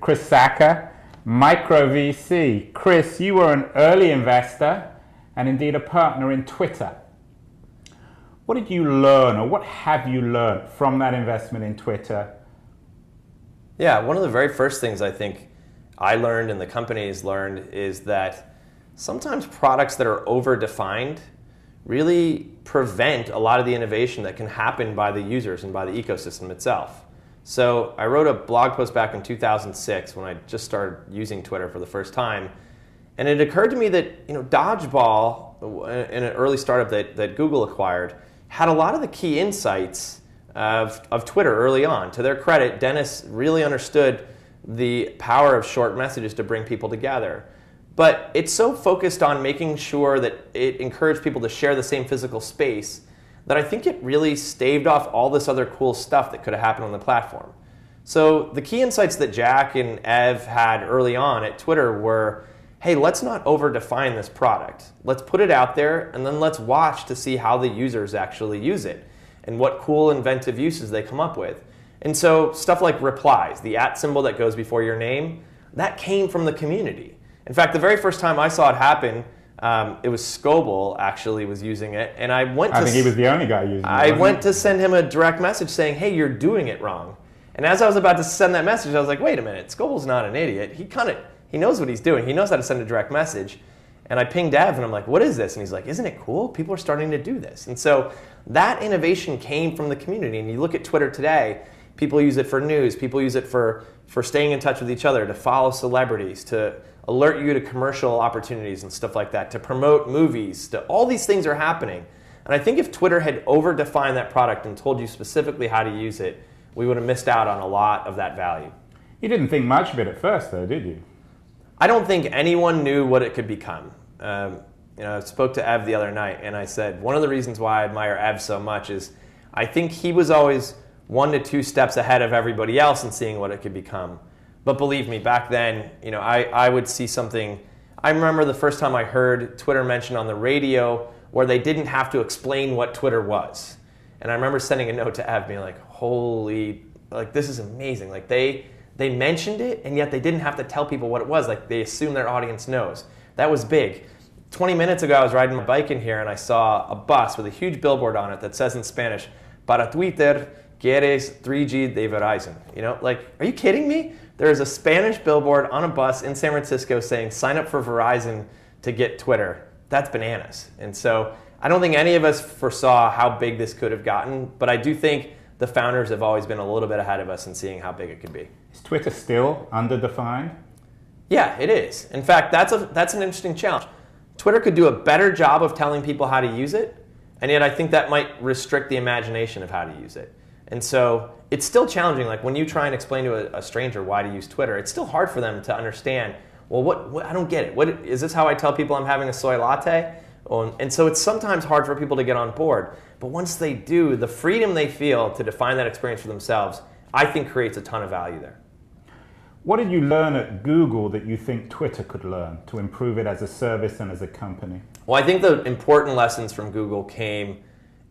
Chris Sacca, Micro VC. Chris, you were an early investor and indeed a partner in Twitter. What did you learn, or what have you learned from that investment in Twitter? Yeah, one of the very first things I think I learned and the companies learned is that sometimes products that are over-defined really prevent a lot of the innovation that can happen by the users and by the ecosystem itself. So I wrote a blog post back in 2006 when I just started using Twitter for the first time, and it occurred to me that Dodgeball, in an early startup that Google acquired, had a lot of the key insights of Twitter early on. To their credit, Dennis really understood the power of short messages to bring people together. But it's so focused on making sure that it encouraged people to share the same physical space that I think it really staved off all this other cool stuff that could have happened on the platform. So the key insights that Jack and Ev had early on at Twitter were, hey, let's not over-define this product. Let's put it out there, and then let's watch to see how the users actually use it and what cool, inventive uses they come up with. And so stuff like replies, the @ symbol that goes before your name, that came from the community. In fact, the very first time I saw it happen, it was Scoble actually was using it, and I think he was the only guy using it. I went to send him a direct message saying, hey, you're doing it wrong. And as I was about to send that message, I was like, wait a minute, Scoble's not an idiot. He knows what he's doing. He knows how to send a direct message. And I pinged Ev, and I'm like, what is this? And he's like, isn't it cool? People are starting to do this. And so that innovation came from the community. And you look at Twitter today, people use it for news. People use it for staying in touch with each other, to follow celebrities, to alert you to commercial opportunities and stuff like that, to promote movies. All these things are happening. And I think if Twitter had over-defined that product and told you specifically how to use it, we would have missed out on a lot of that value. You didn't think much of it at first, though, did you? I don't think anyone knew what it could become. I spoke to Ev the other night, and I said, one of the reasons why I admire Ev so much is I think he was always 1 to 2 steps ahead of everybody else in seeing what it could become. But believe me, back then, I would see something. I remember the first time I heard Twitter mentioned on the radio where they didn't have to explain what Twitter was. And I remember sending a note to Ev being like, holy, this is amazing. They mentioned it, and yet they didn't have to tell people what it was. They assume their audience knows. That was big. 20 minutes ago, I was riding my bike in here, and I saw a bus with a huge billboard on it that says in Spanish, "Para Twitter, quieres 3G de Verizon." Are you kidding me? There is a Spanish billboard on a bus in San Francisco saying, sign up for Verizon to get Twitter. That's bananas. And so I don't think any of us foresaw how big this could have gotten, but I do think the founders have always been a little bit ahead of us in seeing how big it could be. Is Twitter still underdefined? Yeah, it is. In fact, that's an interesting challenge. Twitter could do a better job of telling people how to use it, and yet I think that might restrict the imagination of how to use it. And so it's still challenging. When you try and explain to a stranger why to use Twitter, it's still hard for them to understand, well, what I don't get it. Is this how I tell people I'm having a soy latte? And so it's sometimes hard for people to get on board. But once they do, the freedom they feel to define that experience for themselves, I think creates a ton of value there. What did you learn at Google that you think Twitter could learn to improve it as a service and as a company? Well, I think the important lessons from Google came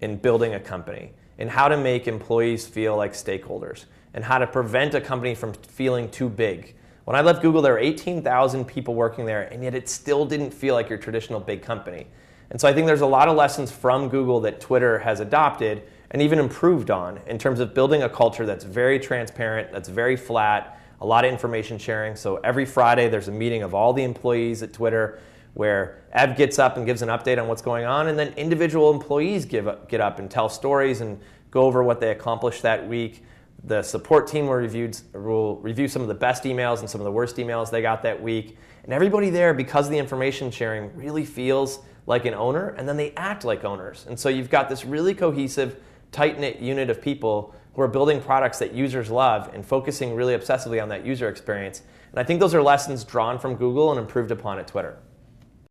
in building a company, in how to make employees feel like stakeholders, and how to prevent a company from feeling too big. When I left Google, there were 18,000 people working there, and yet it still didn't feel like your traditional big company. And so I think there's a lot of lessons from Google that Twitter has adopted and even improved on in terms of building a culture that's very transparent, that's very flat, a lot of information sharing. So every Friday there's a meeting of all the employees at Twitter where Ev gets up and gives an update on what's going on, and then individual employees get up and tell stories and go over what they accomplished that week. The support team will review some of the best emails and some of the worst emails they got that week. And everybody there, because of the information sharing, really feels like an owner, and then they act like owners. And so you've got this really cohesive, tight-knit unit of people who are building products that users love and focusing really obsessively on that user experience. And I think those are lessons drawn from Google and improved upon at Twitter.